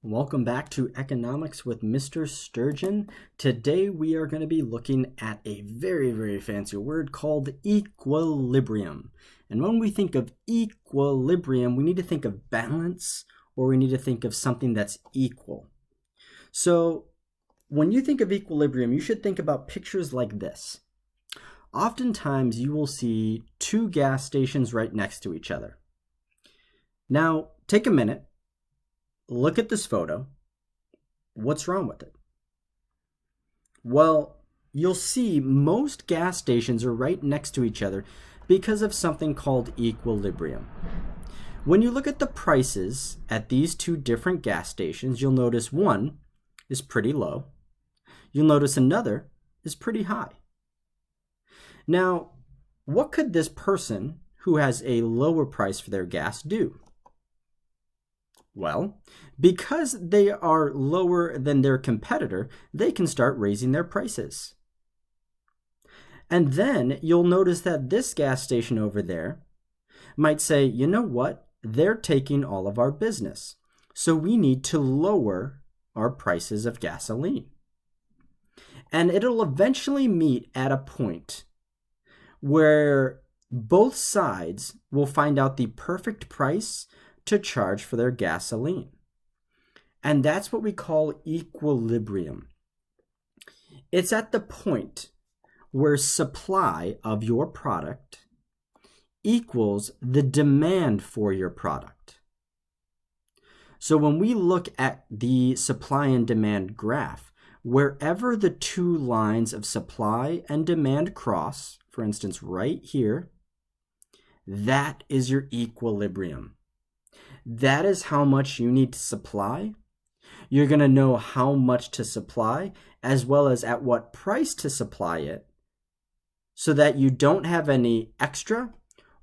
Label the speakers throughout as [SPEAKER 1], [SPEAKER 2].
[SPEAKER 1] Welcome back to Economics with Mr. Sturgeon. Today we are going to be looking at a very fancy word called equilibrium. And when we think of equilibrium, we need to think of balance, or we need to think of something that's equal. So when you think of equilibrium, you should think about pictures like this. Oftentimes you will see two gas stations right next to each other. Now take a minute. Look at this photo. What's wrong with it? Well, you'll see most gas stations are right next to each other because of something called equilibrium. When you look at the prices at these two different gas stations, you'll notice one is pretty low. You'll notice another is pretty high. Now, what could this person who has a lower price for their gas do? Well, because they are lower than their competitor, they can start raising their prices. And then you'll notice that this gas station over there might say, you know what? They're taking all of our business. So we need to lower our prices of gasoline. And it'll eventually meet at a point where both sides will find out the perfect price to charge for their gasoline. And that's what we call equilibrium. It's at the point where supply of your product equals the demand for your product. So when we look at the supply and demand graph, wherever the two lines of supply and demand cross, for instance, right here, that is your equilibrium. That is how much you need to supply. You're going to know how much to supply, as well as at what price to supply it, so that you don't have any extra,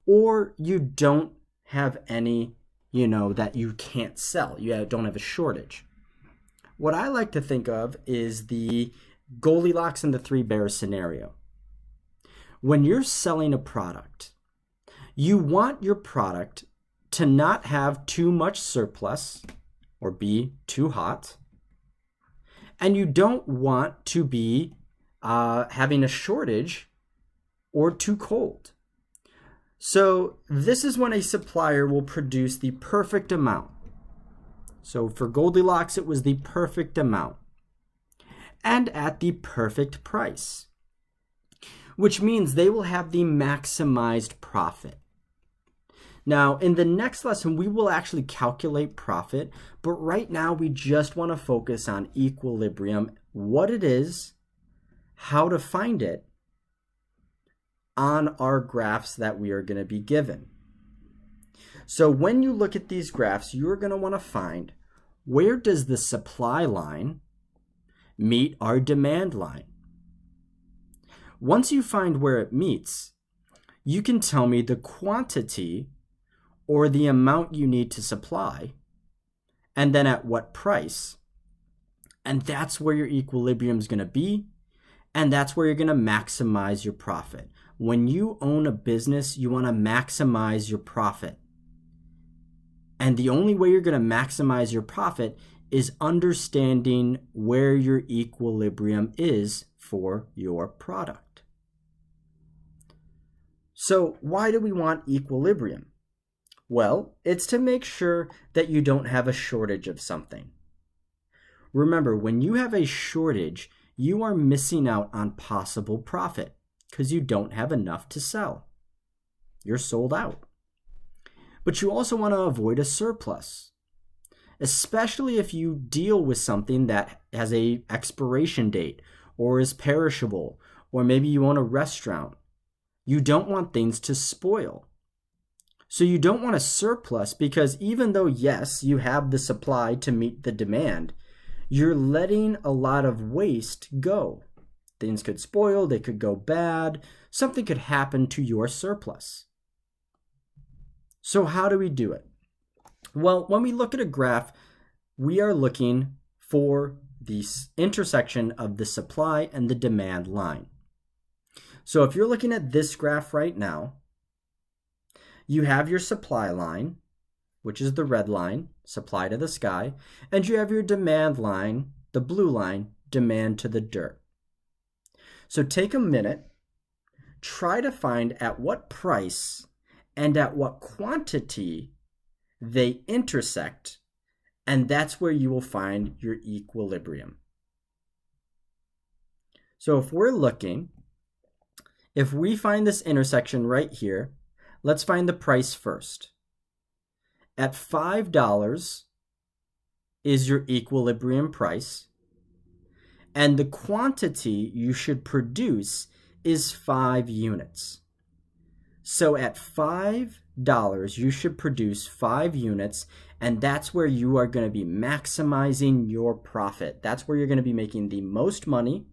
[SPEAKER 1] or you don't have any, that you can't sell. You don't have a shortage. What I like to think of is the Goldilocks and the Three Bears scenario. When you're selling a product, you want your product to not have too much surplus or be too hot. And you don't want to be having a shortage or too cold. So this is when a supplier will produce the perfect amount. So for Goldilocks, it was the perfect amount and at the perfect price, which means they will have the maximized profit. Now, in the next lesson, we will actually calculate profit, but right now we just want to focus on equilibrium, what it is, how to find it on our graphs that we are going to be given. So when you look at these graphs, you're going to want to find where does the supply line meet our demand line. Once you find where it meets, you can tell me the quantity or the amount you need to supply, and then at what price. And that's where your equilibrium is going to be, and that's where you're going to maximize your profit. When you own a business, you want to maximize your profit. And the only way you're going to maximize your profit is understanding where your equilibrium is for your product. So why do we want equilibrium? Well, it's to make sure that you don't have a shortage of something. Remember, when you have a shortage, you are missing out on possible profit because you don't have enough to sell. You're sold out. But you also want to avoid a surplus, especially if you deal with something that has an expiration date or is perishable, or maybe you own a restaurant. You don't want things to spoil. So you don't want a surplus because even though, yes, you have the supply to meet the demand, you're letting a lot of waste go. Things could spoil, they could go bad, something could happen to your surplus. So how do we do it? Well, when we look at a graph, we are looking for the intersection of the supply and the demand line. So if you're looking at this graph right now, you have your supply line which is the red line, supply to the sky, and you have your demand line, the blue line, demand to the dirt. So take a minute, try to find at what price and at what quantity they intersect, and that's where you will find your equilibrium. So if we're looking, if we find this intersection right here, let's find the price first. At $5 is your equilibrium price, and the quantity you should produce is 5 units. So at $5, you should produce 5 units, and that's where you are going to be maximizing your profit. That's where you're going to be making the most money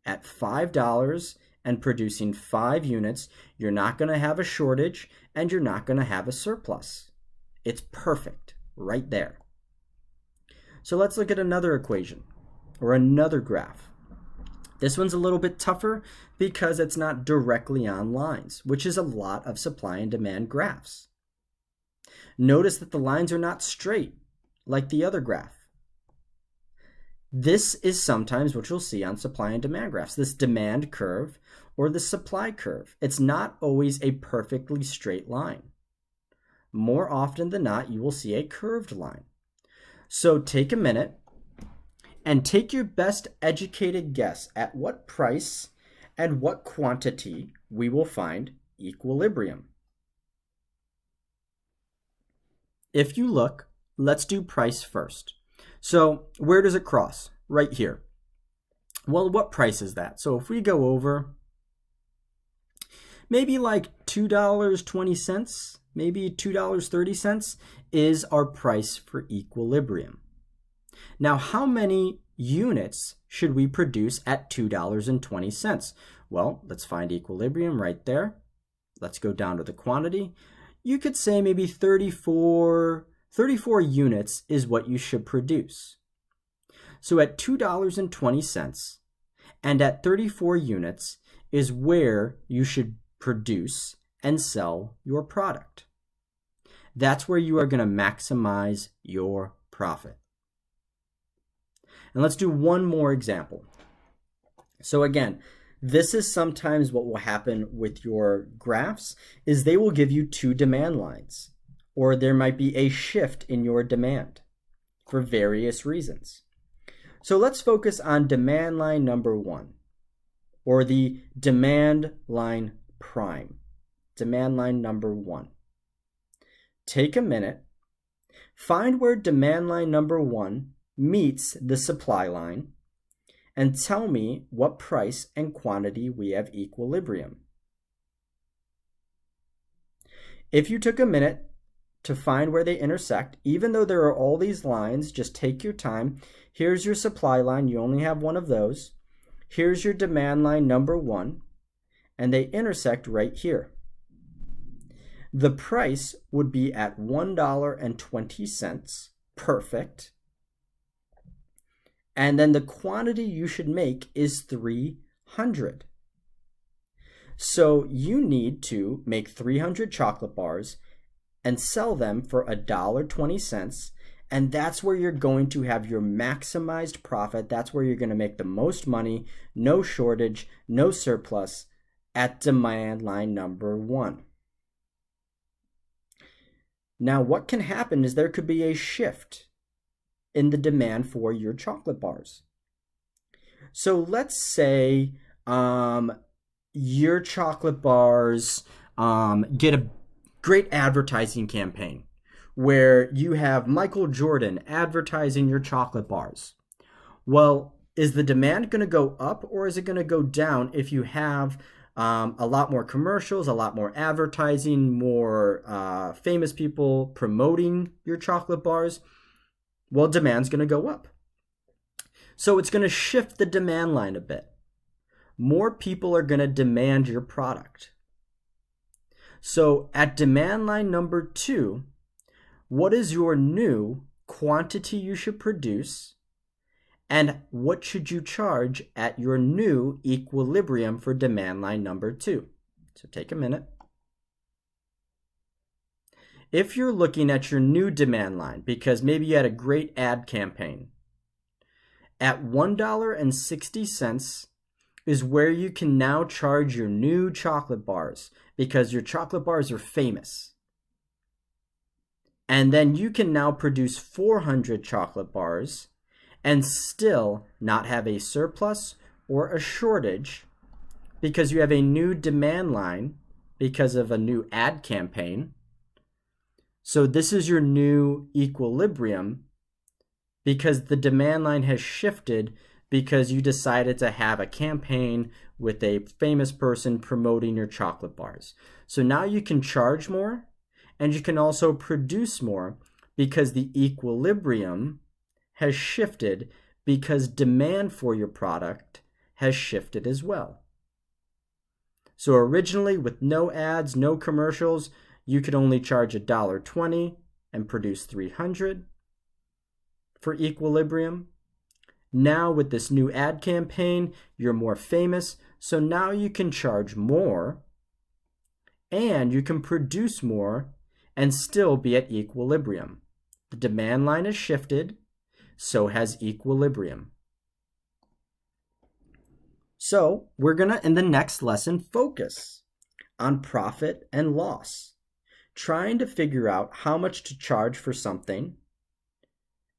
[SPEAKER 1] at $5 and producing 5 units. You're not going to have a shortage, and you're not going to have a surplus. It's perfect right there. So let's look at another equation or another graph. This one's a little bit tougher because it's not directly on lines, which is a lot of supply and demand graphs. Notice that the lines are not straight like the other graph. This is sometimes what you'll see on supply and demand graphs, this demand curve or the supply curve. It's not always a perfectly straight line. More often than not, you will see a curved line. So take a minute and take your best educated guess at what price and what quantity we will find equilibrium. If you look, let's do price first. So where does it cross? Right here. Well, what price is that? So if we go over, maybe like $2.20, maybe $2.30 is our price for equilibrium. Now, how many units should we produce at $2.20? Well, let's find equilibrium right there. Let's go down to the quantity. You could say maybe 34 units is what you should produce. So at $2.20 and at 34 units is where you should produce and sell your product. That's where you are going to maximize your profit. And let's do one more example. So again, this is sometimes what will happen with your graphs is they will give you 2 demand lines, or there might be a shift in your demand for various reasons. So let's focus on demand line number 1, or the demand line prime, demand line number 1. Take a minute, find where demand line number 1 meets the supply line, and tell me what price and quantity we have equilibrium. If you took a minute to find where they intersect, even though there are all these lines, just take your time. Here's your supply line, you only have one of those. Here's your demand line number 1, and they intersect right here. The price would be at $1.20, perfect. And then the quantity you should make is 300. So you need to make 300 chocolate bars and sell them for $1.20, and that's where you're going to have your maximized profit. That's where you're going to make the most money, no shortage, no surplus at demand line number 1. Now, what can happen is there could be a shift in the demand for your chocolate bars. So let's say your chocolate bars get a great advertising campaign where you have Michael Jordan advertising your chocolate bars. Well, is the demand going to go up or is it going to go down if you have a lot more commercials, a lot more advertising, more famous people promoting your chocolate bars? Well, demand's going to go up. So it's going to shift the demand line a bit. More people are going to demand your product. So at demand line number 2, what is your new quantity you should produce? And what should you charge at your new equilibrium for demand line number 2? So take a minute. if you're looking at your new demand line, because maybe you had a great ad campaign, at $1.60 is where you can now charge your new chocolate bars, because your chocolate bars are famous. And then you can now produce 400 chocolate bars and still not have a surplus or a shortage, because you have a new demand line because of a new ad campaign. So this is your new equilibrium, because the demand line has shifted because you decided to have a campaign with a famous person promoting your chocolate bars. So now you can charge more, and you can also produce more, because the equilibrium has shifted because demand for your product has shifted as well. So originally, with no ads, no commercials, you could only charge $1.20 and produce 300 for equilibrium. Now with this new ad campaign, you're more famous, so now you can charge more and you can produce more and still be at equilibrium. The demand line has shifted, so has equilibrium. So we're going to, in the next lesson, focus on profit and loss, trying to figure out how much to charge for something.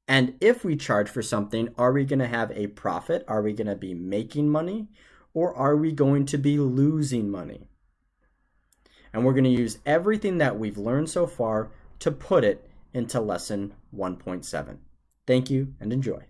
[SPEAKER 1] And if we charge for something, are we going to have a profit? Are we going to be making money? Or are we going to be losing money? And we're going to use everything that we've learned so far to put it into lesson 1.7. Thank you and enjoy.